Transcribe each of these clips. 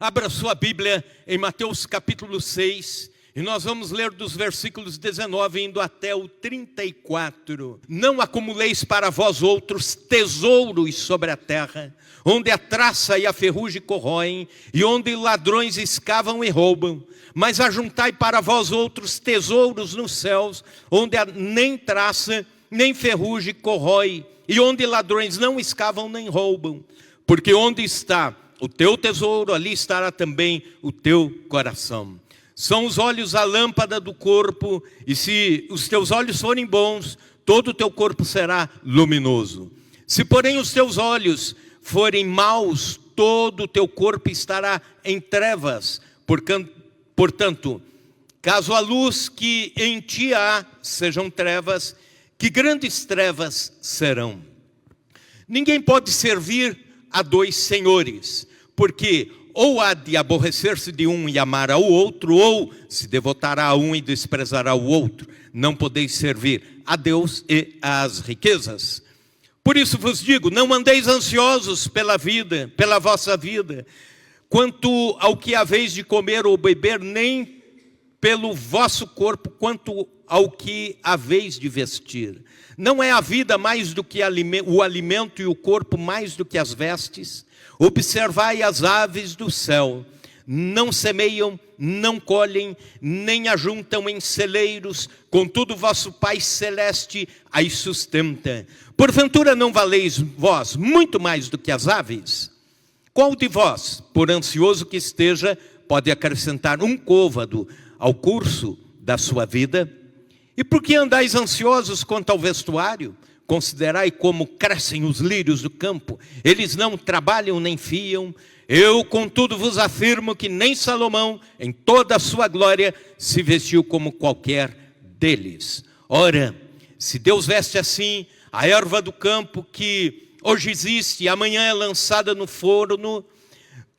Abra sua Bíblia em Mateus capítulo 6, e nós vamos ler dos versículos 19 indo até o 34. Não acumuleis para vós outros tesouros sobre a terra, onde a traça e a ferrugem corroem, e onde ladrões escavam e roubam. Mas ajuntai para vós outros tesouros nos céus, onde nem traça nem ferrugem corrói, e onde ladrões não escavam nem roubam. Porque onde está o teu tesouro, ali estará também o teu coração. São os olhos a lâmpada do corpo, e se os teus olhos forem bons, todo o teu corpo será luminoso. Se porém os teus olhos forem maus, todo o teu corpo estará em trevas. Portanto, caso a luz que em ti há sejam trevas, que grandes trevas serão. Ninguém pode servir a dois senhores, porque ou há de aborrecer-se de um e amar ao outro, ou se devotará a um e desprezará o outro. Não podeis servir a Deus e às riquezas. Por isso vos digo, não andeis ansiosos pela vida, pela vossa vida, quanto ao que haveis de comer ou beber, nem pelo vosso corpo, quanto ao que haveis de vestir. Não é a vida mais do que o alimento, e o corpo mais do que as vestes? Observai as aves do céu, não semeiam, não colhem, nem ajuntam em celeiros, contudo vosso Pai Celeste as sustenta. Porventura não valeis vós muito mais do que as aves? Qual de vós, por ansioso que esteja, pode acrescentar um côvado ao curso da sua vida? E por que andais ansiosos quanto ao vestuário? Considerai como crescem os lírios do campo, eles não trabalham nem fiam. Eu, contudo, vos afirmo que nem Salomão, em toda a sua glória, se vestiu como qualquer deles. Ora, se Deus veste assim a erva do campo, que hoje existe e amanhã é lançada no forno,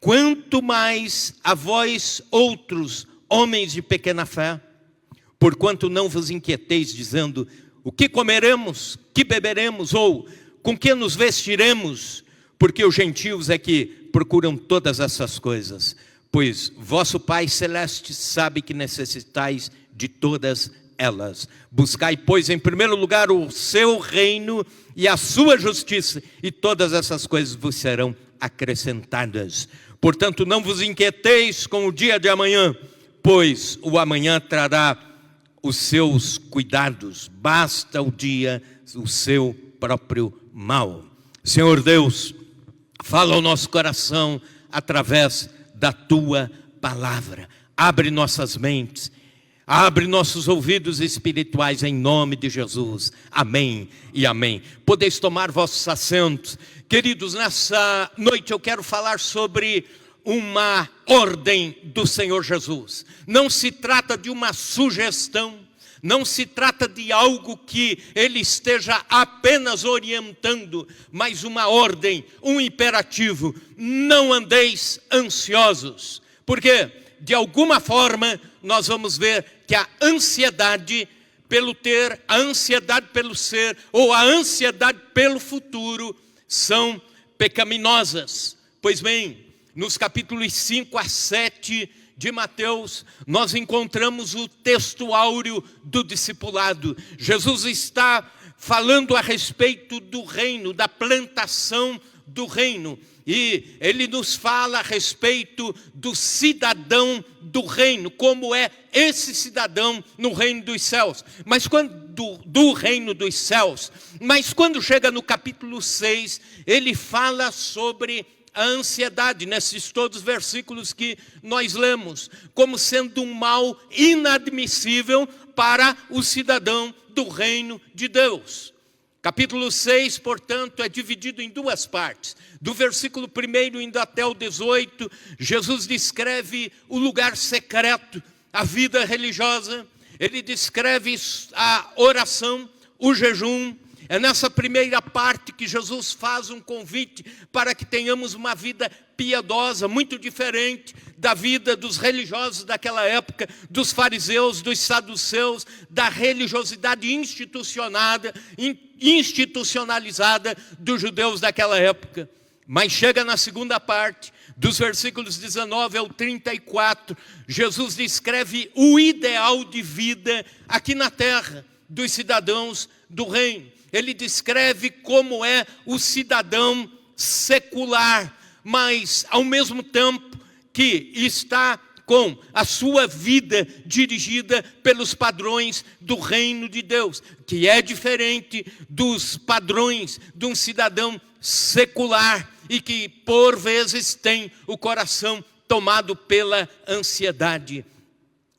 quanto mais a vós outros, homens de pequena fé, porquanto não vos inquieteis, dizendo: o que comeremos, que beberemos, ou com que nos vestiremos? Porque os gentios é que procuram todas essas coisas. Pois vosso Pai Celeste sabe que necessitais de todas elas. Buscai, pois, em primeiro lugar o seu reino e a sua justiça, e todas essas coisas vos serão acrescentadas. Portanto, não vos inquieteis com o dia de amanhã, pois o amanhã trará os seus cuidados, basta o dia o seu próprio mal. Senhor Deus, fala ao nosso coração através da tua palavra. Abre nossas mentes, abre nossos ouvidos espirituais em nome de Jesus. Amém e amém. Podeis tomar vossos assentos. Queridos, nessa noite eu quero falar sobre uma ordem do Senhor Jesus. Não se trata de uma sugestão, não se trata de algo que Ele esteja apenas orientando, mas uma ordem, um imperativo: não andeis ansiosos. Porque, de alguma forma, nós vamos ver que a ansiedade pelo ter, a ansiedade pelo ser, ou a ansiedade pelo futuro, são pecaminosas. Pois bem, nos capítulos 5 a 7 de Mateus, nós encontramos o texto áureo do discipulado. Jesus está falando a respeito do reino, da plantação do reino. E ele nos fala a respeito do cidadão do reino, como é esse cidadão no reino dos céus. Mas do reino dos céus. Mas quando chega no capítulo 6, ele fala sobre a ansiedade, nesses todos os versículos que nós lemos, como sendo um mal inadmissível para o cidadão do reino de Deus. Capítulo 6, portanto, é dividido em duas partes. Do versículo 1 indo até o 18, Jesus descreve o lugar secreto, a vida religiosa. Ele descreve a oração, o jejum. É nessa primeira parte que Jesus faz um convite para que tenhamos uma vida piedosa, muito diferente da vida dos religiosos daquela época, dos fariseus, dos saduceus, da religiosidade institucionalizada dos judeus daquela época. Mas chega na segunda parte, dos versículos 19 ao 34, Jesus descreve o ideal de vida aqui na terra, dos cidadãos do reino. Ele descreve como é o cidadão secular, mas ao mesmo tempo que está com a sua vida dirigida pelos padrões do reino de Deus, que é diferente dos padrões de um cidadão secular e que por vezes tem o coração tomado pela ansiedade.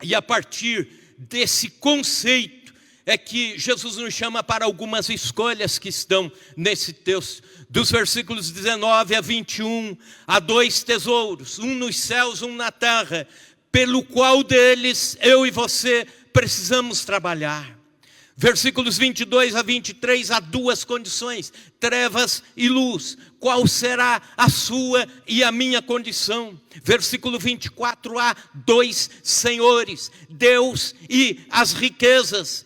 E a partir desse conceito é que Jesus nos chama para algumas escolhas que estão nesse texto. Dos versículos 19 a 21, há 2 tesouros, um nos céus, um na terra, pelo qual deles eu e você precisamos trabalhar. Versículos 22 a 23, há 2 condições, trevas e luz. Qual será a sua e a minha condição? Versículo 24, há 2 senhores, Deus e as riquezas,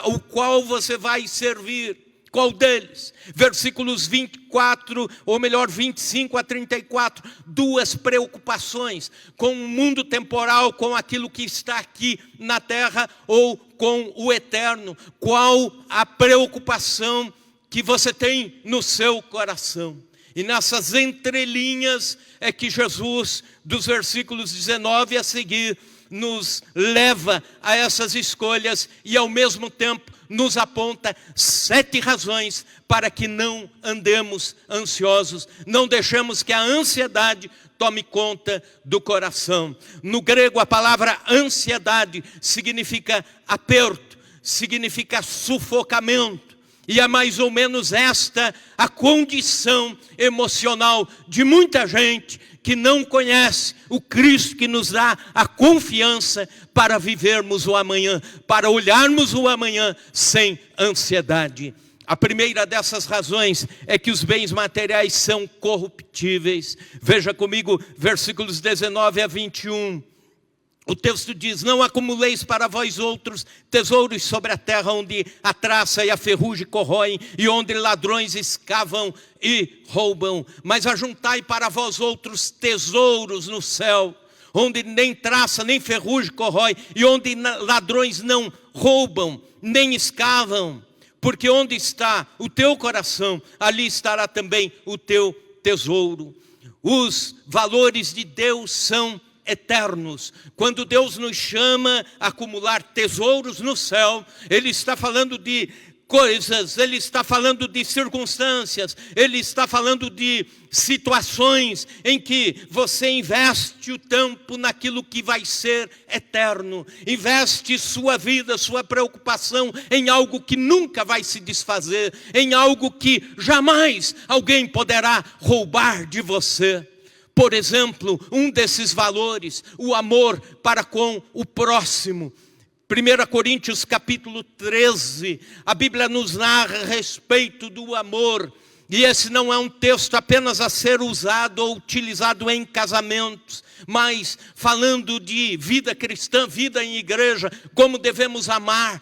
o qual você vai servir. Qual deles? Versículos 24, ou melhor 25 a 34, 2 preocupações com o mundo temporal, com aquilo que está aqui na terra ou com o eterno. Qual a preocupação que você tem no seu coração? E nessas entrelinhas é que Jesus, dos versículos 19 a seguir, nos leva a essas escolhas e ao mesmo tempo nos aponta 7 razões para que não andemos ansiosos, não deixemos que a ansiedade tome conta do coração. No grego, a palavra ansiedade significa aperto, significa sufocamento. E é mais ou menos esta a condição emocional de muita gente que não conhece o Cristo que nos dá a confiança para vivermos o amanhã, para olharmos o amanhã sem ansiedade. A primeira dessas razões é que os bens materiais são corruptíveis. Veja comigo, versículos 19 a 21. O texto diz: não acumuleis para vós outros tesouros sobre a terra, onde a traça e a ferrugem corroem, e onde ladrões escavam e roubam. Mas ajuntai para vós outros tesouros no céu, onde nem traça nem ferrugem corrói, e onde ladrões não roubam, nem escavam. Porque onde está o teu coração, ali estará também o teu tesouro. Os valores de Deus são eternos. Quando Deus nos chama a acumular tesouros no céu, Ele está falando de coisas, Ele está falando de circunstâncias, Ele está falando de situações em que você investe o tempo naquilo que vai ser eterno, investe sua vida, sua preocupação em algo que nunca vai se desfazer, em algo que jamais alguém poderá roubar de você. Por exemplo, um desses valores, o amor para com o próximo. 1 Coríntios capítulo 13, a Bíblia nos narra a respeito do amor. E esse não é um texto apenas a ser usado ou utilizado em casamentos, mas falando de vida cristã, vida em igreja, como devemos amar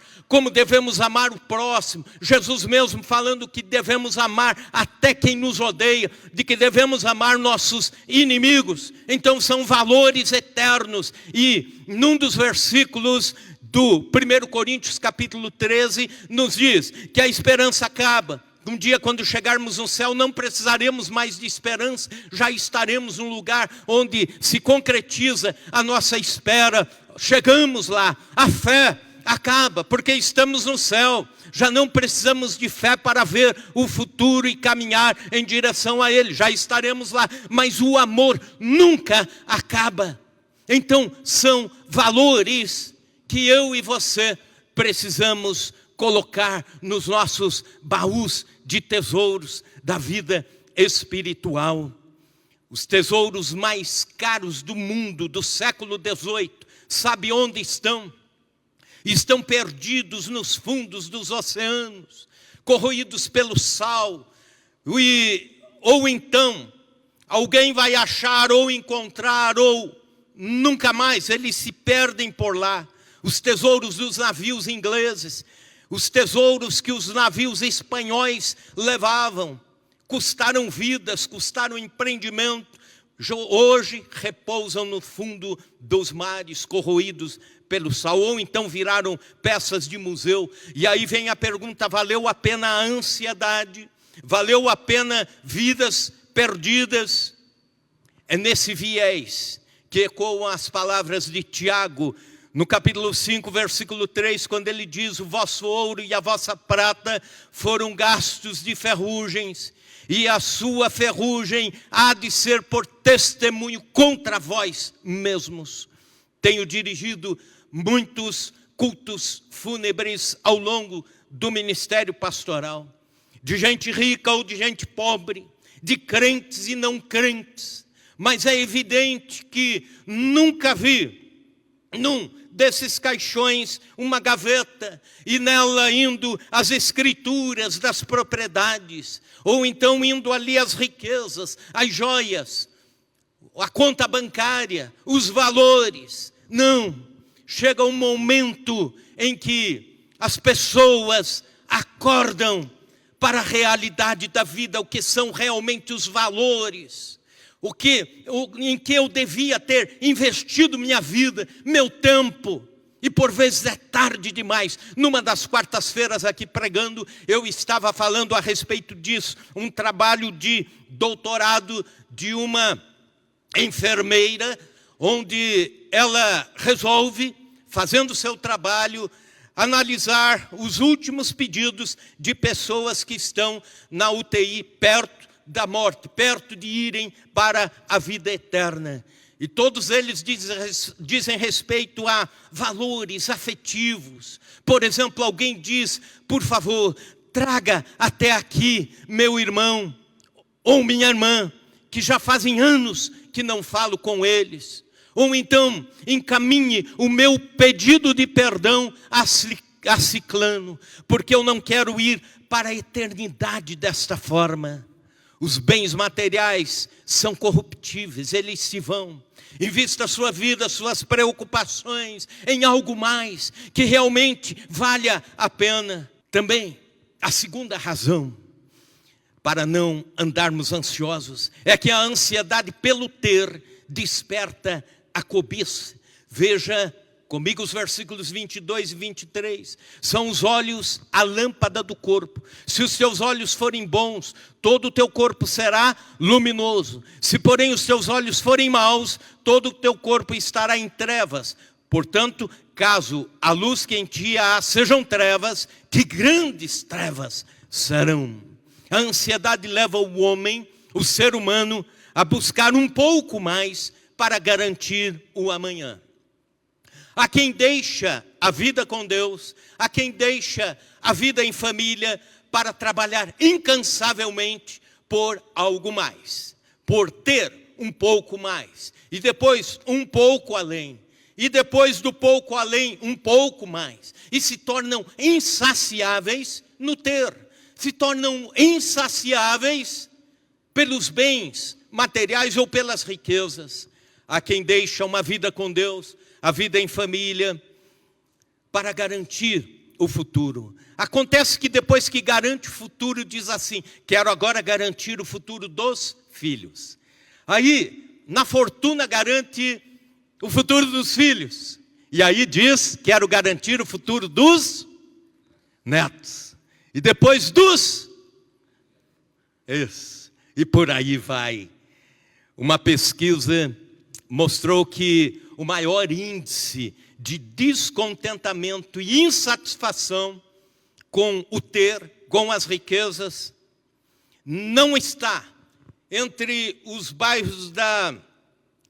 o próximo. Jesus mesmo falando que devemos amar até quem nos odeia, de que devemos amar nossos inimigos. Então são valores eternos. E num dos versículos do 1 Coríntios capítulo 13, nos diz que a esperança acaba. Um dia, quando chegarmos no céu, não precisaremos mais de esperança, já estaremos num lugar onde se concretiza a nossa espera. Chegamos lá, a fé acaba, porque estamos no céu. Já não precisamos de fé para ver o futuro e caminhar em direção a Ele, já estaremos lá. Mas o amor nunca acaba. Então, são valores que eu e você precisamos colocar nos nossos baús de tesouros da vida espiritual. Os tesouros mais caros do mundo do século XVIII, sabe onde estão? Estão perdidos nos fundos dos oceanos, corroídos pelo sal, ou então alguém vai achar ou encontrar, ou nunca mais, eles se perdem por lá. Os tesouros dos navios ingleses, os tesouros que os navios espanhóis levavam. custaram vidas, custaram empreendimento, hoje repousam no fundo dos mares, corroídos pelo sal, ou então viraram peças de museu. E aí vem a pergunta: valeu a pena a ansiedade? Valeu a pena vidas perdidas? É nesse viés que ecoam as palavras de Tiago, no capítulo 5, versículo 3, quando ele diz: o vosso ouro e a vossa prata foram gastos de ferrugens, e a sua ferrugem há de ser por testemunho contra vós mesmos. Tenho dirigido muitos cultos fúnebres ao longo do ministério pastoral, de gente rica ou de gente pobre, de crentes e não crentes, mas é evidente que nunca vi num desses caixões uma gaveta e nela indo as escrituras das propriedades, ou então indo ali as riquezas, as joias, a conta bancária, os valores. Não, chega um momento em que as pessoas acordam para a realidade da vida, o que são realmente os valores, em que eu devia ter investido minha vida, meu tempo, e por vezes é tarde demais. Numa das quartas-feiras aqui pregando, eu estava falando a respeito disso, um trabalho de doutorado de uma enfermeira, onde ela resolve, fazendo seu trabalho, analisar os últimos pedidos de pessoas que estão na UTI perto da morte, perto de irem para a vida eterna. E todos eles dizem respeito a valores afetivos. Por exemplo, alguém diz: por favor, traga até aqui meu irmão ou minha irmã, que já fazem anos que não falo com eles. Ou então, encaminhe o meu pedido de perdão a ciclano, porque eu não quero ir para a eternidade desta forma. Os bens materiais são corruptíveis, eles se vão. Invista a sua vida, suas preocupações em algo mais que realmente valha a pena. Também, a segunda razão para não andarmos ansiosos é que a ansiedade pelo ter desperta a cobiça. Veja comigo os versículos 22 e 23. São os olhos a lâmpada do corpo. Se os teus olhos forem bons, todo o teu corpo será luminoso. Se porém os teus olhos forem maus, todo o teu corpo estará em trevas. Portanto, caso a luz que em ti há sejam trevas, que grandes trevas serão. A ansiedade leva o homem, o ser humano, a buscar um pouco mais para garantir o amanhã. Há quem deixa a vida com Deus, há quem deixa a vida em família para trabalhar incansavelmente por algo mais, por ter um pouco mais, e depois um pouco além, e depois do pouco além um pouco mais, e se tornam insaciáveis no ter, se tornam insaciáveis pelos bens materiais ou pelas riquezas. Há quem deixa uma vida com Deus, a vida em família, para garantir o futuro. Acontece que depois que garante o futuro, diz assim: quero agora garantir o futuro dos filhos. Aí, na fortuna, garante o futuro dos filhos. E aí diz: quero garantir o futuro dos netos. E depois dos... Isso. E por aí vai. Uma pesquisa mostrou que o maior índice de descontentamento e insatisfação com o ter, com as riquezas, não está entre os bairros da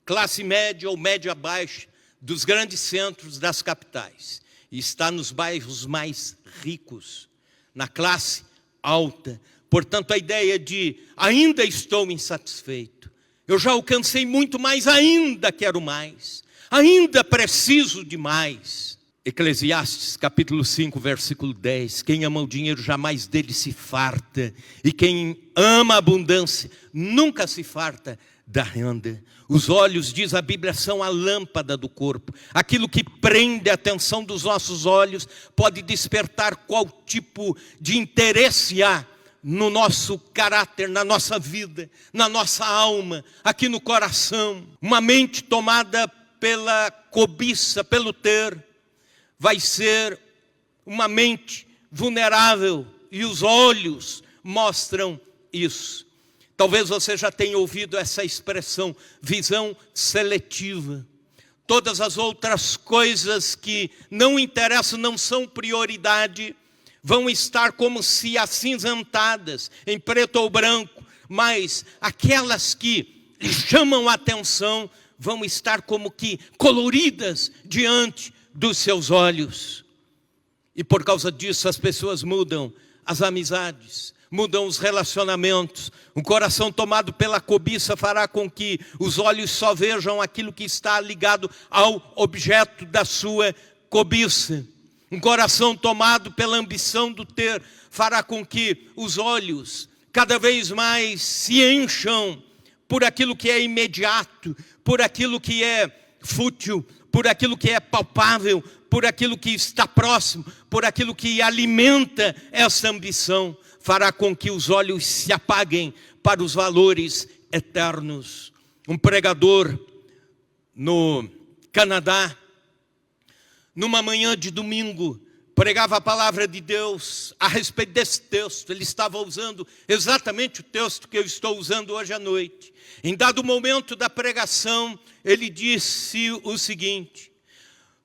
classe média ou média baixa, dos grandes centros das capitais. Está nos bairros mais ricos, na classe alta. Portanto, a ideia de ainda estou insatisfeito, eu já alcancei muito, mas ainda quero mais, ainda preciso de mais. Eclesiastes capítulo 5, versículo 10. Quem ama o dinheiro jamais dele se farta, e quem ama a abundância nunca se farta da renda. Os olhos, diz a Bíblia, são a lâmpada do corpo. Aquilo que prende a atenção dos nossos olhos pode despertar qual tipo de interesse há no nosso caráter, na nossa vida, na nossa alma, aqui no coração. Uma mente tomada pela cobiça, pelo ter, vai ser uma mente vulnerável, e os olhos mostram isso. Talvez você já tenha ouvido essa expressão, visão seletiva. Todas as outras coisas que não interessam, não são prioridade, vão estar como se acinzentadas, em preto ou branco, mas aquelas que chamam a atenção vão estar como que coloridas diante dos seus olhos. E por causa disso as pessoas mudam as amizades, mudam os relacionamentos. Um coração tomado pela cobiça fará com que os olhos só vejam aquilo que está ligado ao objeto da sua cobiça. Um coração tomado pela ambição do ter fará com que os olhos cada vez mais se encham por aquilo que é imediato, por aquilo que é fútil, por aquilo que é palpável, por aquilo que está próximo, por aquilo que alimenta essa ambição. Fará com que os olhos se apaguem para os valores eternos. Um pregador no Canadá, numa manhã de domingo, pregava a palavra de Deus a respeito desse texto. Ele estava usando exatamente o texto que eu estou usando hoje à noite. Em dado momento da pregação, ele disse o seguinte: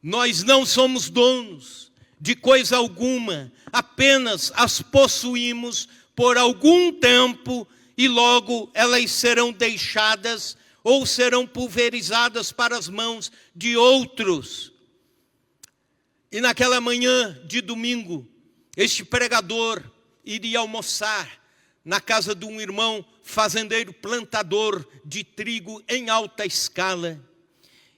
nós não somos donos de coisa alguma, apenas as possuímos por algum tempo e logo elas serão deixadas ou serão pulverizadas para as mãos de outros. E naquela manhã de domingo, este pregador iria almoçar na casa de um irmão fazendeiro plantador de trigo em alta escala.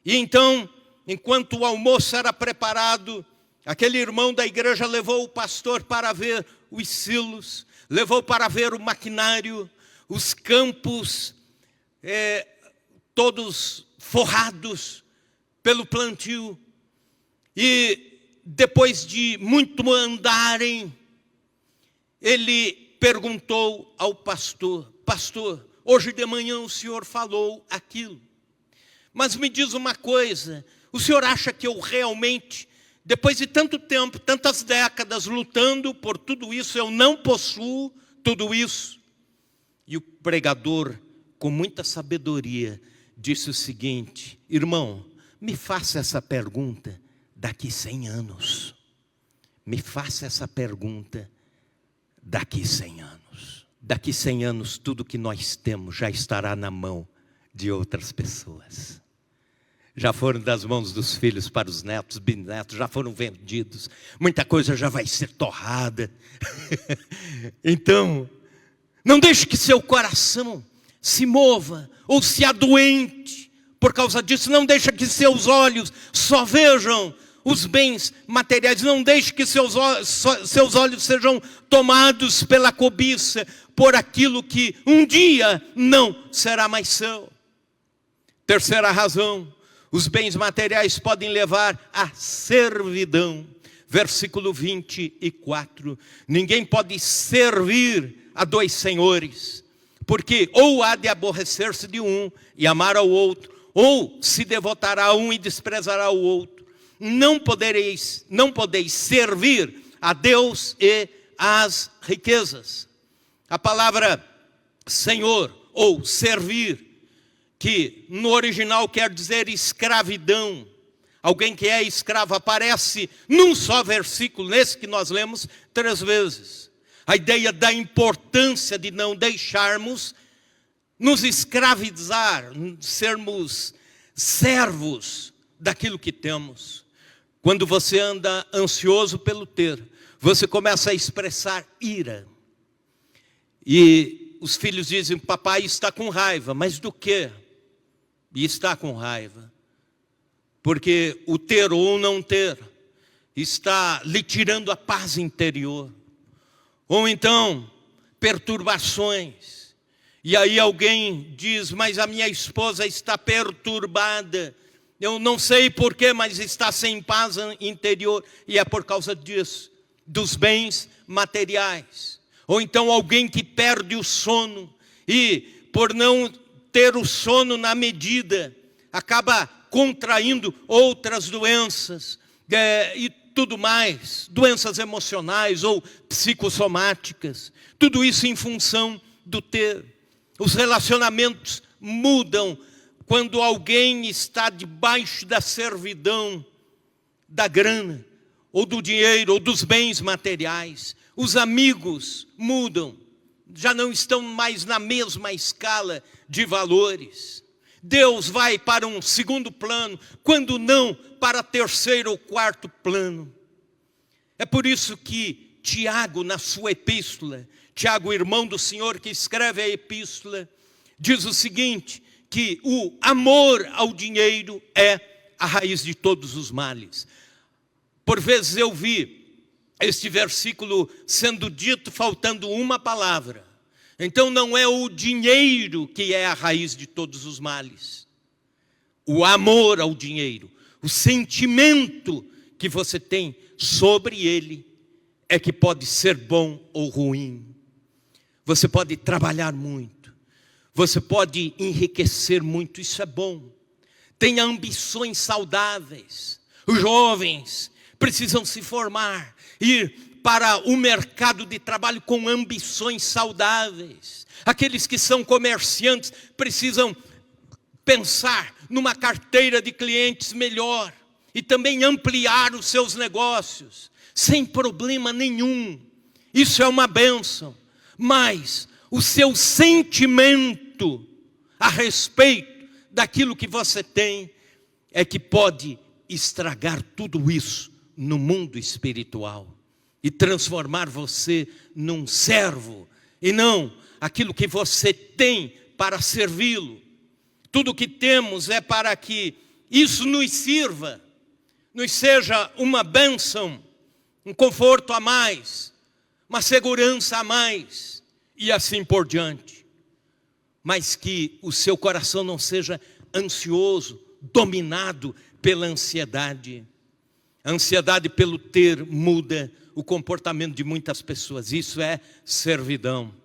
E então, enquanto o almoço era preparado, aquele irmão da igreja levou o pastor para ver os silos, levou para ver o maquinário, os campos todos forrados pelo plantio. E depois de muito andarem, ele perguntou ao pastor: pastor, hoje de manhã o senhor falou aquilo, mas me diz uma coisa, o senhor acha que eu realmente, depois de tanto tempo, tantas décadas lutando por tudo isso, eu não possuo tudo isso? E o pregador, com muita sabedoria, disse o seguinte: irmão, me faça essa pergunta daqui 100 anos. Me faça essa pergunta daqui 100 anos. Daqui 100 anos, tudo que nós temos já estará na mão de outras pessoas. Já foram das mãos dos filhos para os netos, bisnetos, já foram vendidos. Muita coisa já vai ser torrada. Então, não deixe que seu coração se mova ou se adoente por causa disso. Não deixe que seus olhos só vejam os bens materiais. Não deixe que seus olhos sejam tomados pela cobiça, por aquilo que um dia não será mais seu. Terceira razão: os bens materiais podem levar à servidão. Versículo 24. Ninguém pode servir a dois senhores, porque ou há de aborrecer-se de um e amar ao outro, ou se devotará a um e desprezará o outro. Não podeis servir a Deus e às riquezas. A palavra senhor ou servir, que no original quer dizer escravidão, alguém que é escravo, aparece num só versículo, nesse que nós lemos 3 vezes. A ideia da importância de não deixarmos nos escravizar, sermos servos daquilo que temos. Quando você anda ansioso pelo ter, você começa a expressar ira. E os filhos dizem: papai está com raiva. Mas do quê? E está com raiva porque o ter ou não ter está lhe tirando a paz interior. Ou então, perturbações. E aí alguém diz: mas a minha esposa está perturbada. Eu não sei porquê, mas está sem paz interior. E é por causa disso, dos bens materiais. Ou então alguém que perde o sono e, por não ter o sono na medida, acaba contraindo outras doenças e tudo mais, doenças emocionais ou psicossomáticas. Tudo isso em função do ter. Os relacionamentos mudam quando alguém está debaixo da servidão da grana, ou do dinheiro, ou dos bens materiais. Os amigos mudam, já não estão mais na mesma escala de valores. Deus vai para um segundo plano, quando não para terceiro ou quarto plano. É por isso que Tiago, na sua epístola, Tiago, irmão do Senhor que escreve a epístola, diz o seguinte, que o amor ao dinheiro é a raiz de todos os males. Por vezes eu vi este versículo sendo dito faltando uma palavra. Então não é o dinheiro que é a raiz de todos os males. O amor ao dinheiro, o sentimento que você tem sobre ele é que pode ser bom ou ruim. Você pode trabalhar muito, você pode enriquecer muito, isso é bom. Tenha ambições saudáveis. Os jovens precisam se formar, ir para o mercado de trabalho com ambições saudáveis. Aqueles que são comerciantes precisam pensar numa carteira de clientes melhor e também ampliar os seus negócios, sem problema nenhum. Isso é uma bênção, mas o seu sentimento a respeito daquilo que você tem é que pode estragar tudo isso no mundo espiritual e transformar você num servo e não aquilo que você tem para servi-lo. Tudo que temos é para que isso nos sirva, nos seja uma bênção, um conforto a mais, uma segurança a mais e assim por diante. Mas que o seu coração não seja ansioso, dominado pela ansiedade. A ansiedade pelo ter muda o comportamento de muitas pessoas. Isso é servidão.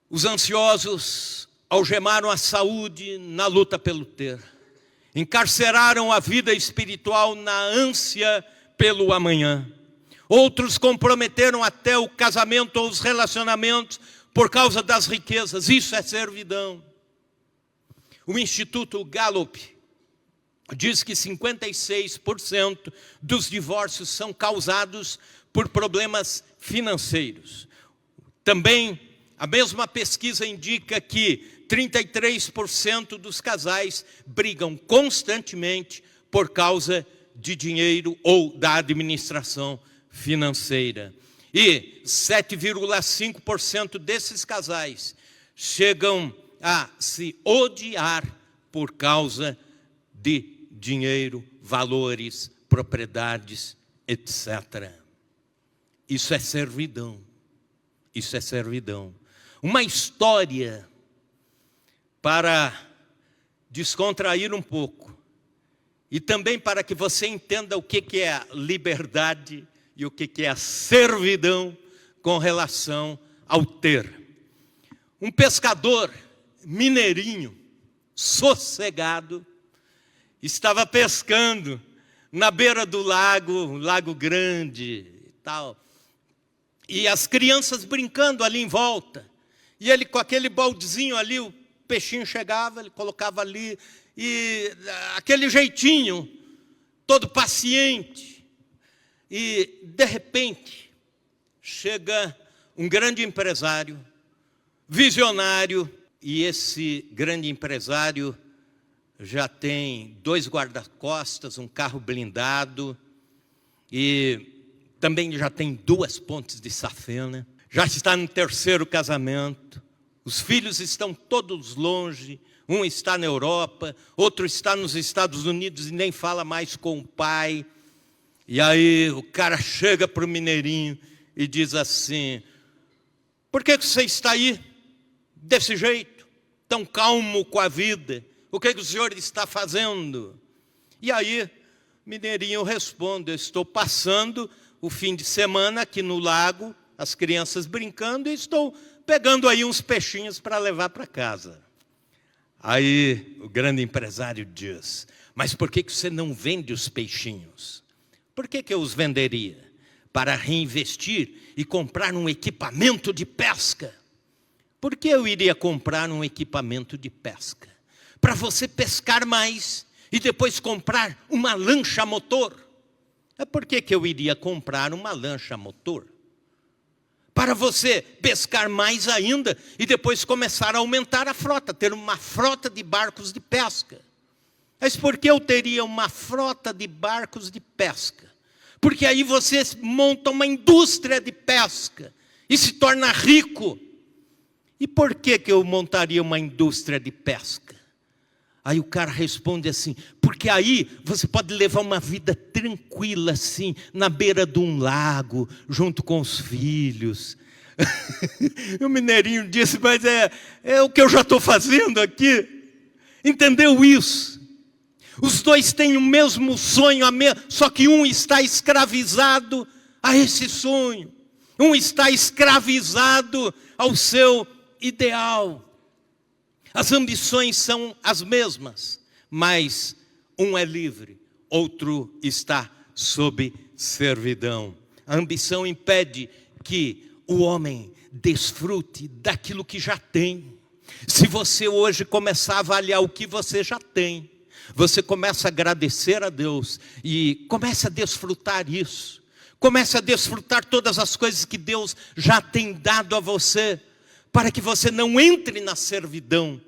Os ansiosos algemaram a saúde na luta pelo ter. Encarceraram a vida espiritual na ânsia pelo amanhã. Outros comprometeram até o casamento ou os relacionamentos por causa das riquezas. Isso é servidão. O Instituto Gallup diz que 56% dos divórcios são causados por problemas financeiros. Também, a mesma pesquisa indica que 33% dos casais brigam constantemente por causa de dinheiro ou da administração financeira. E 7,5% desses casais chegam a se odiar por causa de dinheiro, valores, propriedades, etc. Isso é servidão. Isso é servidão. Uma história para descontrair um pouco e também para que você entenda o que é a liberdade e o que é a servidão com relação ao ter. Um pescador mineirinho, sossegado, estava pescando na beira do lago, Lago Grande e tal. E as crianças brincando ali em volta. E ele com aquele baldezinho ali, o peixinho chegava, ele colocava ali. E aquele jeitinho, todo paciente. E de repente, chega um grande empresário, visionário. E esse grande empresário já tem 2 guarda-costas, um carro blindado e também já tem 2 pontes de safena. Já está no 3º casamento. Os filhos estão todos longe. Um está na Europa, outro está nos Estados Unidos e nem fala mais com o pai. E aí o cara chega para o mineirinho e diz assim: por que você está aí desse jeito, tão calmo com a vida? O que o senhor está fazendo? E aí, mineirinho responde: eu estou passando o fim de semana aqui no lago, as crianças brincando e estou pegando aí uns peixinhos para levar para casa. Aí o grande empresário diz: mas por que você não vende os peixinhos? Por que eu os venderia? Para reinvestir e comprar um equipamento de pesca. Por que eu iria comprar um equipamento de pesca? Para você pescar mais e depois comprar uma lancha a motor. Por que eu iria comprar uma lancha a motor? Para você pescar mais ainda e depois começar a aumentar a frota, ter uma frota de barcos de pesca. Mas por que eu teria uma frota de barcos de pesca? Porque aí você monta uma indústria de pesca e se torna rico. E por que eu montaria uma indústria de pesca? Aí o cara responde assim: porque aí você pode levar uma vida tranquila assim, na beira de um lago, junto com os filhos. O mineirinho disse: mas é o que eu já estou fazendo aqui. Entendeu isso? Os dois têm o mesmo sonho, só que um está escravizado a esse sonho. Um está escravizado ao seu ideal. As ambições são as mesmas, mas um é livre, outro está sob servidão. A ambição impede que o homem desfrute daquilo que já tem. Se você hoje começar a avaliar o que você já tem, você começa a agradecer a Deus e começa a desfrutar isso. Começa a desfrutar todas as coisas que Deus já tem dado a você, para que você não entre na servidão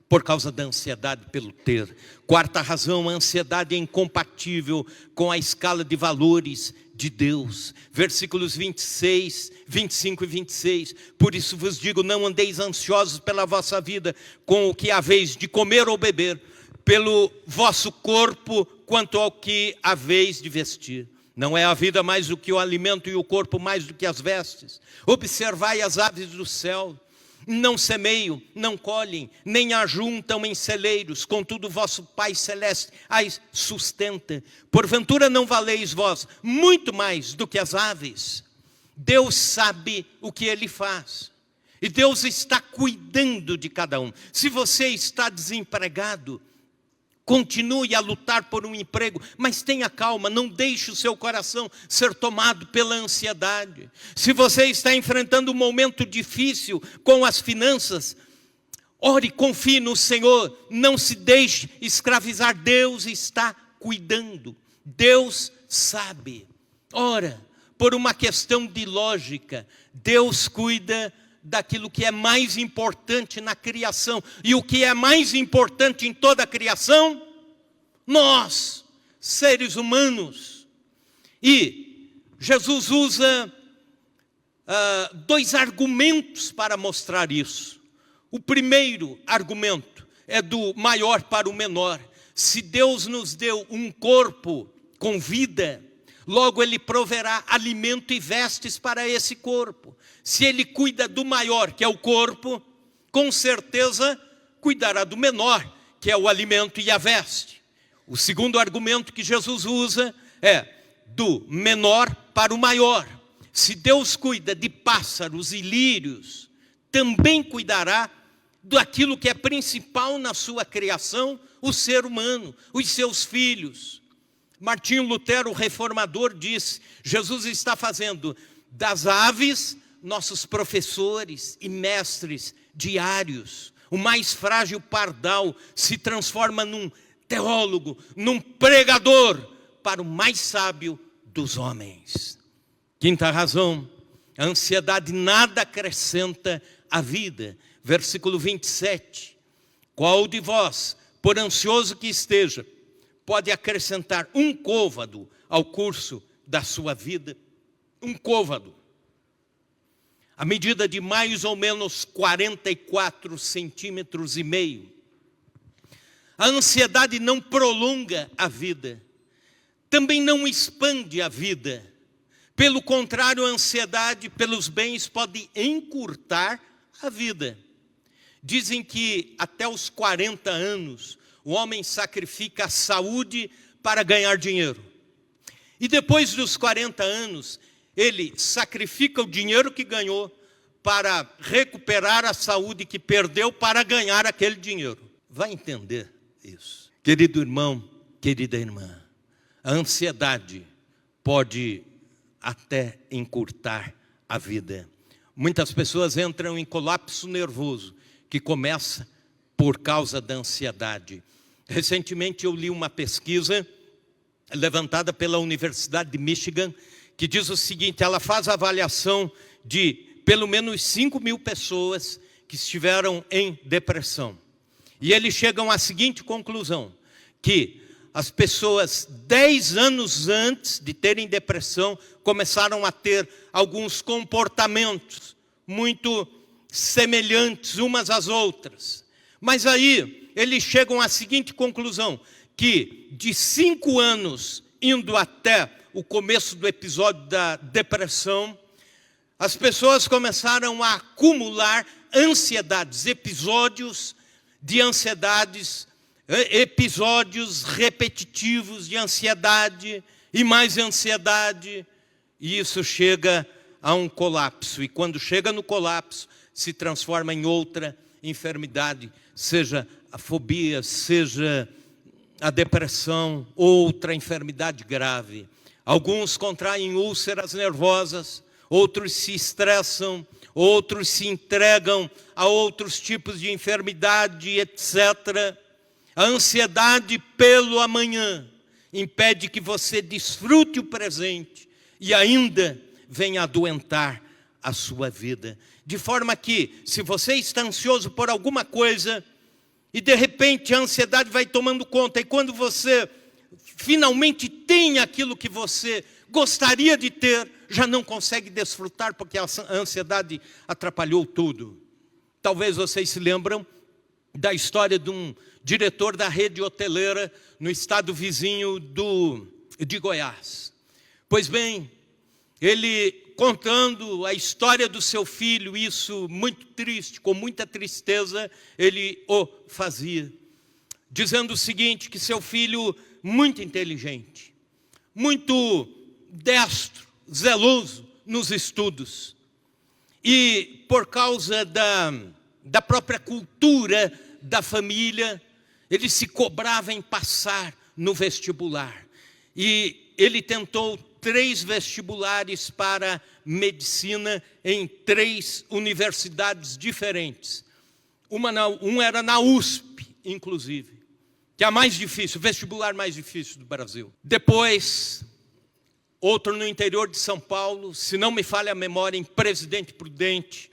por causa da ansiedade pelo ter. Quarta razão: a ansiedade é incompatível com a escala de valores de Deus. Versículos 26, 25 e 26. Por isso vos digo, não andeis ansiosos pela vossa vida, com o que haveis de comer ou beber, pelo vosso corpo, quanto ao que haveis de vestir. Não é a vida mais do que o alimento e o corpo mais do que as vestes? Observai as aves do céu, não semeiam, não colhem, nem ajuntam em celeiros, contudo vosso Pai Celeste as sustenta. Porventura não valeis vós muito mais do que as aves? Deus sabe o que Ele faz, e Deus está cuidando de cada um. Se você está desempregado, continue a lutar por um emprego, mas tenha calma, não deixe o seu coração ser tomado pela ansiedade. Se você está enfrentando um momento difícil com as finanças, ore, confie no Senhor, não se deixe escravizar. Deus está cuidando, Deus sabe. Ora, por uma questão de lógica, Deus cuida daquilo que é mais importante na criação. E o que é mais importante em toda a criação? Nós, seres humanos. E Jesus usa dois argumentos para mostrar isso. O primeiro argumento é do maior para o menor. Se Deus nos deu um corpo com vida, logo Ele proverá alimento e vestes para esse corpo. Se Ele cuida do maior, que é o corpo, com certeza cuidará do menor, que é o alimento e a veste. O segundo argumento que Jesus usa é do menor para o maior. Se Deus cuida de pássaros e lírios, também cuidará daquilo que é principal na sua criação, o ser humano, os seus filhos. Martinho Lutero, o reformador, disse: Jesus está fazendo das aves nossos professores e mestres diários. O mais frágil pardal se transforma num teólogo, num pregador para o mais sábio dos homens. Quinta razão: a ansiedade nada acrescenta à vida. Versículo 27. Qual de vós, por ansioso que esteja, pode acrescentar um côvado ao curso da sua vida? Um côvado. A medida de mais ou menos 44 centímetros e meio. A ansiedade não prolonga a vida, também não expande a vida. Pelo contrário, a ansiedade pelos bens pode encurtar a vida. Dizem que até os 40 anos, o homem sacrifica a saúde para ganhar dinheiro. E depois dos 40 anos, ele sacrifica o dinheiro que ganhou para recuperar a saúde que perdeu para ganhar aquele dinheiro. Vai entender isso. Querido irmão, querida irmã, a ansiedade pode até encurtar a vida. Muitas pessoas entram em colapso nervoso, que começa por causa da ansiedade. Recentemente eu li uma pesquisa levantada pela Universidade de Michigan, que diz o seguinte: ela faz a avaliação de pelo menos 5.000 pessoas que estiveram em depressão. E eles chegam à seguinte conclusão: que as pessoas 10 anos antes de terem depressão começaram a ter alguns comportamentos muito semelhantes umas às outras. Mas aí eles chegam à seguinte conclusão: que de 5 anos indo até o começo do episódio da depressão, as pessoas começaram a acumular ansiedades, episódios de ansiedades, episódios repetitivos de ansiedade e mais ansiedade, e isso chega a um colapso. E quando chega no colapso, se transforma em outra enfermidade, seja a fobia, seja a depressão, outra enfermidade grave. Alguns contraem úlceras nervosas, outros se estressam, outros se entregam a outros tipos de enfermidade, etc. A ansiedade pelo amanhã impede que você desfrute o presente e ainda venha adoentar a sua vida. De forma que, se você está ansioso por alguma coisa, e de repente a ansiedade vai tomando conta, e quando você finalmente tem aquilo que você gostaria de ter, já não consegue desfrutar, porque a ansiedade atrapalhou tudo. Talvez vocês se lembram da história de um diretor da rede hoteleira no estado vizinho de Goiás. Pois bem, ele contando a história do seu filho, isso muito triste, com muita tristeza, ele o fazia, dizendo o seguinte: que seu filho, muito inteligente, muito destro, zeloso nos estudos, e por causa da própria cultura da família, ele se cobrava em passar no vestibular. E ele tentou 3 vestibulares para medicina em 3 universidades diferentes. Um era na USP, inclusive, que é a mais difícil, o vestibular mais difícil do Brasil. Depois, outro no interior de São Paulo, se não me falha a memória, em Presidente Prudente,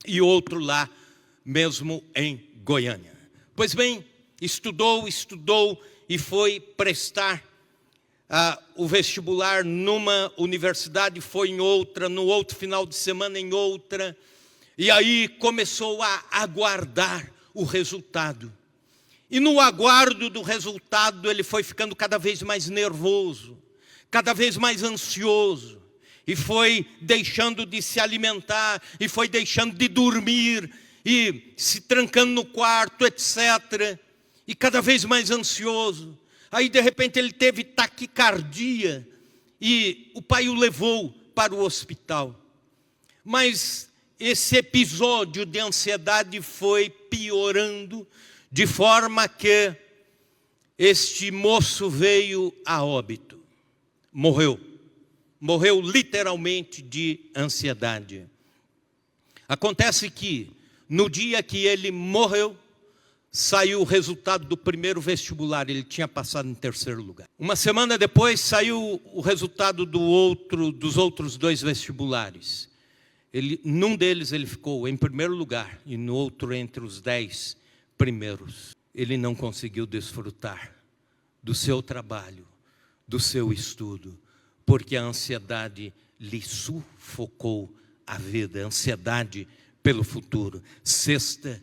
e outro lá mesmo em Goiânia. Pois bem, estudou e foi prestar o vestibular numa universidade, foi em outra, no outro final de semana em outra, e aí começou a aguardar o resultado. E no aguardo do resultado ele foi ficando cada vez mais nervoso, cada vez mais ansioso, e foi deixando de se alimentar, e foi deixando de dormir, e se trancando no quarto, etc. E cada vez mais ansioso. Aí de repente ele teve taquicardia, e o pai o levou para o hospital. Mas esse episódio de ansiedade foi piorando, de forma que este moço veio a óbito. Morreu literalmente de ansiedade. Acontece que no dia que ele morreu, saiu o resultado do primeiro vestibular, ele tinha passado em 3º lugar. Uma semana depois saiu o resultado dos outros 2 vestibulares. Num deles ele ficou em 1º lugar e no outro entre os 10 primeiros. Ele não conseguiu desfrutar do seu trabalho, do seu estudo, porque a ansiedade lhe sufocou a vida, a ansiedade pelo futuro. 6ª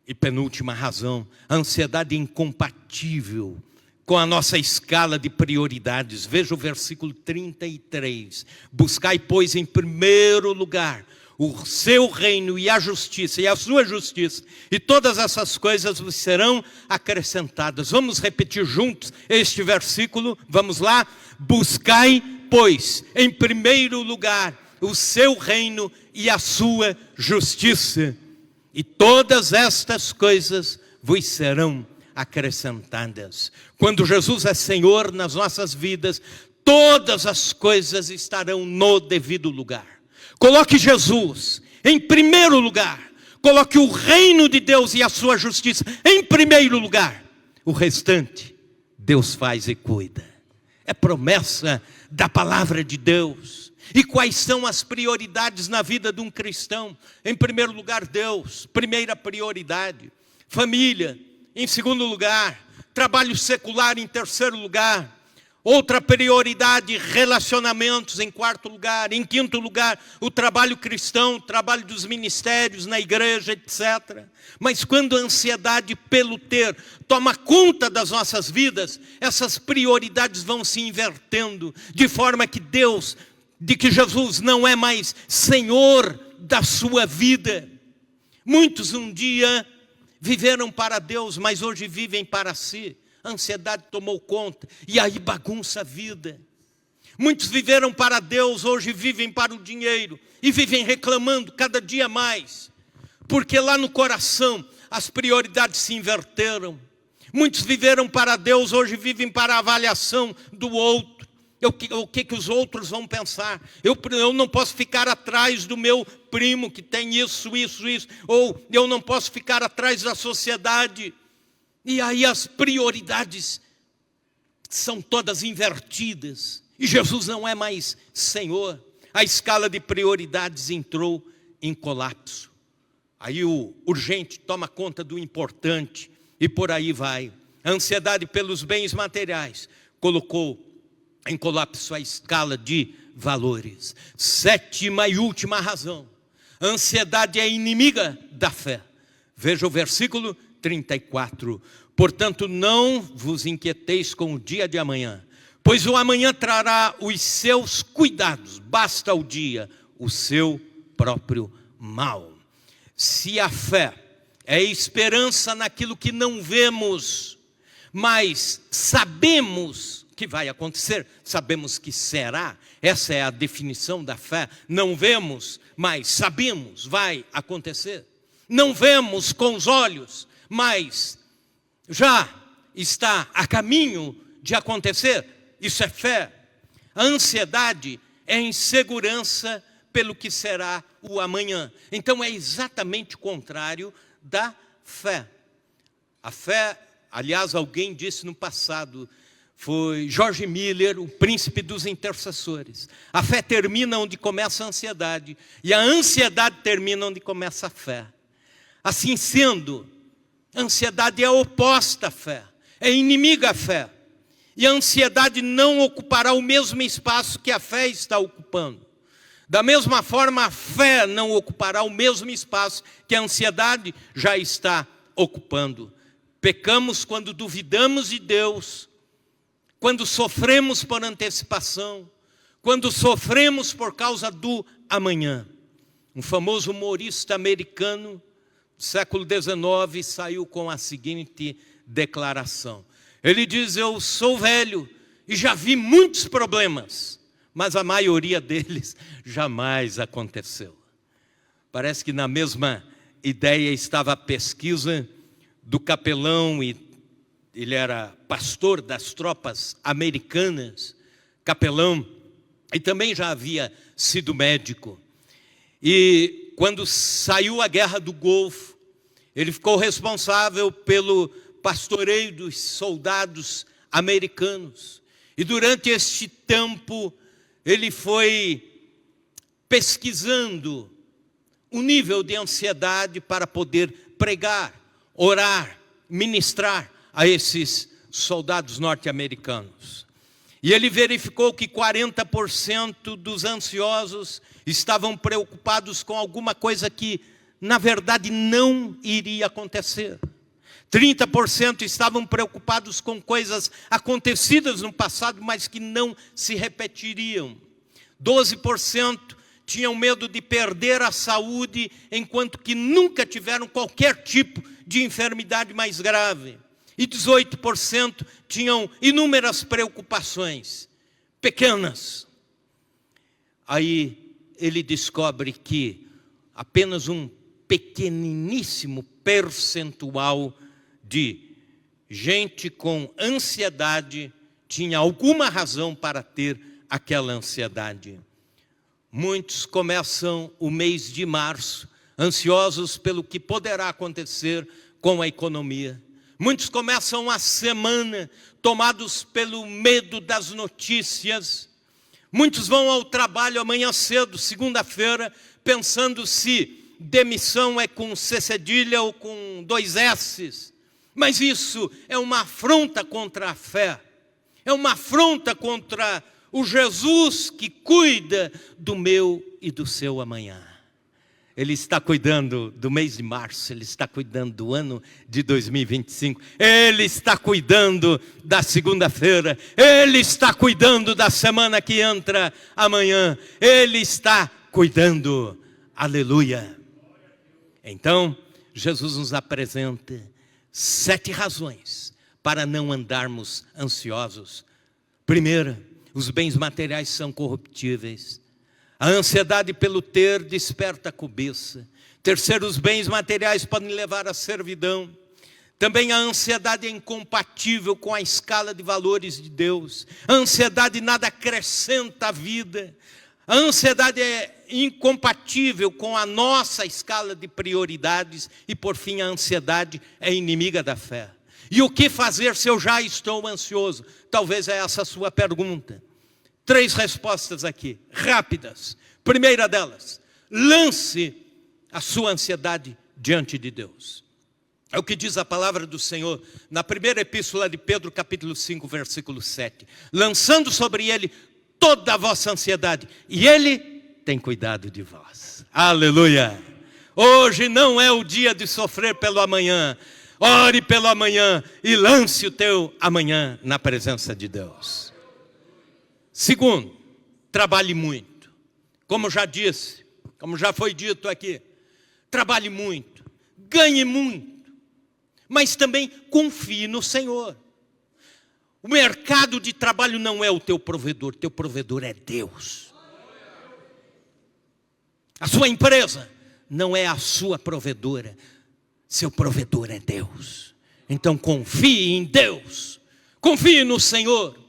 e penúltima razão: a ansiedade é incompatível com a nossa escala de prioridades. Veja o versículo 33. Buscai, pois, em primeiro lugar o seu reino e a justiça, e a sua justiça, e todas essas coisas vos serão acrescentadas. Vamos repetir juntos este versículo, vamos lá. Buscai pois, em primeiro lugar, o seu reino e a sua justiça, e todas estas coisas vos serão acrescentadas. Quando Jesus é Senhor nas nossas vidas, todas as coisas estarão no devido lugar. Coloque Jesus em primeiro lugar. Coloque o reino de Deus e a sua justiça em primeiro lugar. O restante, Deus faz e cuida. É promessa da palavra de Deus. E quais são as prioridades na vida de um cristão? Em primeiro lugar, Deus, primeira prioridade. Família, em segundo lugar. Trabalho secular, em terceiro lugar. Outra prioridade, relacionamentos, em quarto lugar. Em quinto lugar, o trabalho cristão, o trabalho dos ministérios na igreja, etc. Mas quando a ansiedade pelo ter toma conta das nossas vidas, essas prioridades vão se invertendo, de forma que Deus, de que Jesus não é mais Senhor da sua vida. Muitos um dia viveram para Deus, mas hoje vivem para si. A ansiedade tomou conta e aí bagunça a vida. Muitos viveram para Deus, hoje vivem para o dinheiro e vivem reclamando cada dia mais, porque lá no coração as prioridades se inverteram. Muitos viveram para Deus, hoje vivem para a avaliação do outro. O que os outros vão pensar? Eu não posso ficar atrás do meu primo que tem isso. Ou eu não posso ficar atrás da sociedade. E aí as prioridades são todas invertidas. E Jesus não é mais Senhor. A escala de prioridades entrou em colapso. Aí o urgente toma conta do importante. E por aí vai. A ansiedade pelos bens materiais colocou em colapso a escala de valores. Sétima e última razão. A ansiedade é inimiga da fé. Veja o versículo 34. Portanto, não vos inquieteis com o dia de amanhã, pois o amanhã trará os seus cuidados. Basta o dia o seu próprio mal. Se a fé é esperança naquilo que não vemos, mas sabemos que vai acontecer, sabemos que será, essa é a definição da fé. Não vemos, mas sabemos, vai acontecer. Não vemos com os olhos, mas já está a caminho de acontecer. Isso é fé. A ansiedade é insegurança pelo que será o amanhã. Então é exatamente o contrário da fé. A fé, aliás, alguém disse no passado, foi George Miller, o príncipe dos intercessores. A fé termina onde começa a ansiedade, e a ansiedade termina onde começa a fé. Assim sendo, a ansiedade é oposta à fé, é inimiga à fé. E a ansiedade não ocupará o mesmo espaço que a fé está ocupando. Da mesma forma, a fé não ocupará o mesmo espaço que a ansiedade já está ocupando. Pecamos quando duvidamos de Deus, quando sofremos por antecipação, quando sofremos por causa do amanhã. Um famoso humorista americano do século XIX saiu com a seguinte declaração. Ele diz: eu sou velho e já vi muitos problemas, mas a maioria deles jamais aconteceu. Parece que na mesma ideia estava a pesquisa do capelão, e ele era pastor das tropas americanas, capelão, e também já havia sido médico. E quando saiu a guerra do Golfo, ele ficou responsável pelo pastoreio dos soldados americanos. E durante este tempo, ele foi pesquisando o nível de ansiedade para poder pregar, orar, ministrar a esses soldados norte-americanos. E ele verificou que 40% dos ansiosos estavam preocupados com alguma coisa que, na verdade, não iria acontecer. 30% estavam preocupados com coisas acontecidas no passado, mas que não se repetiriam. 12% tinham medo de perder a saúde, enquanto que nunca tiveram qualquer tipo de enfermidade mais grave. E 18% tinham inúmeras preocupações, pequenas, Aí ele descobre que apenas um pequeniníssimo percentual de gente com ansiedade tinha alguma razão para ter aquela ansiedade. Muitos começam o mês de março ansiosos pelo que poderá acontecer com a economia. Muitos começam a semana tomados pelo medo das notícias. Muitos vão ao trabalho amanhã cedo, segunda-feira, pensando se demissão é com C cedilha ou com 2 S's. Mas isso é uma afronta contra a fé. É uma afronta contra o Jesus que cuida do meu e do seu amanhã. Ele está cuidando do mês de março, Ele está cuidando do ano de 2025, Ele está cuidando da segunda-feira, Ele está cuidando da semana que entra amanhã, Ele está cuidando, aleluia. Então, Jesus nos apresenta 7 razões para não andarmos ansiosos. Primeira, os bens materiais são corruptíveis. A ansiedade pelo ter desperta a cobiça. Terceiro, os bens materiais podem levar à servidão. Também a ansiedade é incompatível com a escala de valores de Deus. A ansiedade nada acrescenta à vida. A ansiedade é incompatível com a nossa escala de prioridades. E por fim, a ansiedade é inimiga da fé. E o que fazer se eu já estou ansioso? Talvez é essa a sua pergunta. 3 respostas aqui, rápidas. Primeira delas, lance a sua ansiedade diante de Deus. É o que diz a palavra do Senhor na primeira epístola de Pedro, capítulo 5, versículo 7. Lançando sobre Ele toda a vossa ansiedade, e Ele tem cuidado de vós. Aleluia! Hoje não é o dia de sofrer pelo amanhã. Ore pelo amanhã e lance o teu amanhã na presença de Deus. Segundo, trabalhe muito. Como já disse, como já foi dito aqui, trabalhe muito, ganhe muito, mas também confie no Senhor. O mercado de trabalho não é o teu provedor é Deus. A sua empresa não é a sua provedora, seu provedor é Deus. Então confie em Deus, confie no Senhor.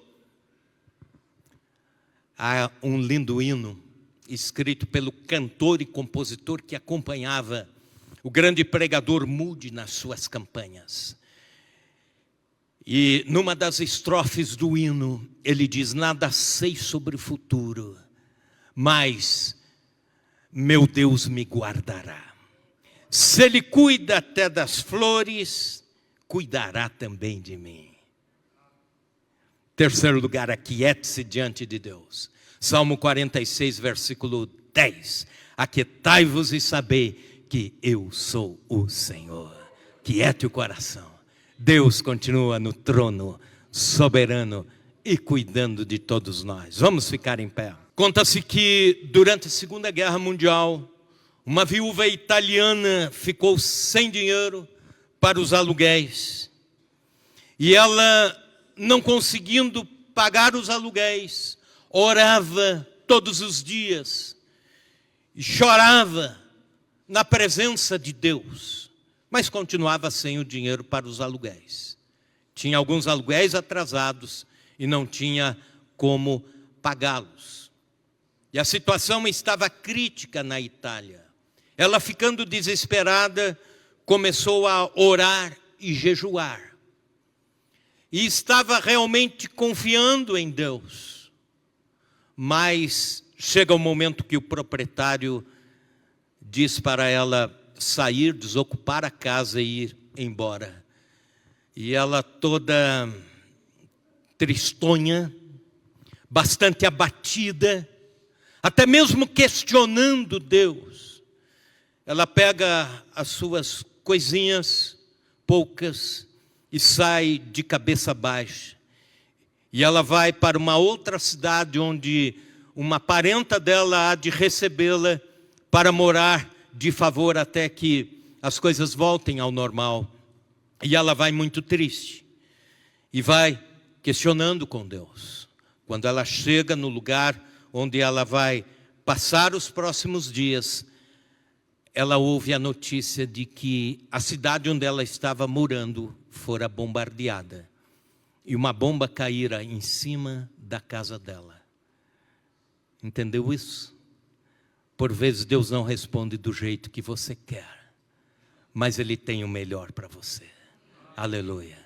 Há um lindo hino escrito pelo cantor e compositor que acompanhava o grande pregador Moody nas suas campanhas. E numa das estrofes do hino, ele diz: nada sei sobre o futuro, mas meu Deus me guardará. Se Ele cuida até das flores, cuidará também de mim. Terceiro lugar, aquiete-se diante de Deus. Salmo 46, versículo 10. Aquietai-vos e sabei que eu sou o Senhor. Quiete o coração. Deus continua no trono, soberano e cuidando de todos nós. Vamos ficar em pé. Conta-se que durante a Segunda Guerra Mundial, uma viúva italiana ficou sem dinheiro para os aluguéis. E ela, não conseguindo pagar os aluguéis, orava todos os dias e chorava na presença de Deus, mas continuava sem o dinheiro para os aluguéis. Tinha alguns aluguéis atrasados e não tinha como pagá-los. E a situação estava crítica na Itália. Ela, ficando desesperada, começou a orar e jejuar. E estava realmente confiando em Deus. Mas chega o momento que o proprietário diz para ela sair, desocupar a casa e ir embora. E ela, toda tristonha, bastante abatida, até mesmo questionando Deus, ela pega as suas coisinhas, poucas, e sai de cabeça baixa. E ela vai para uma outra cidade onde uma parenta dela há de recebê-la para morar de favor até que as coisas voltem ao normal. E ela vai muito triste e vai questionando com Deus. Quando ela chega no lugar onde ela vai passar os próximos dias, ela ouve a notícia de que a cidade onde ela estava morando fora bombardeada. E uma bomba caíra em cima da casa dela. Entendeu isso? Por vezes Deus não responde do jeito que você quer, mas Ele tem o melhor para você. Aleluia.